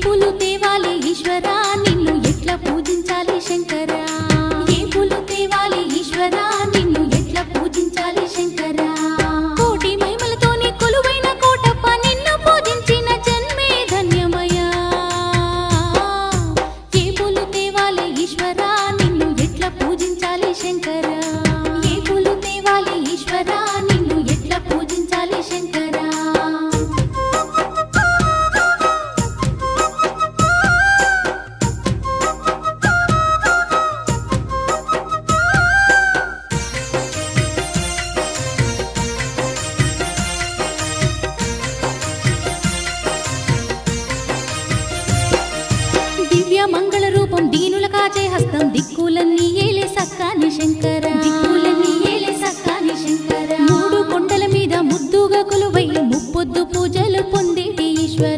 పూలు తేవాలి ఈశ్వరా నిన్ను ఎట్లా పూజించాలి శంకరా ఏ పూలు తేవాలి ఈశ్వరా నిన్ను ఎట్లా పూజించాలి శంకరా కోటి మహిమలతోని కొలువైన కోటప్ప నిన్ను పూజించిన జన్మే ధన్యమయ్యా ఏ పూలు తేవాలి ఈశ్వరా నిన్ను ఎట్లా పూజించాలి శంకరా ఏ పూలు తేవాలి ఈశ్వరా నిన్ను ఎట్లా పూజించాలి శంకరా దివ్య మంగళ రూపం దీనుల కాచే హస్తం దిక్కుల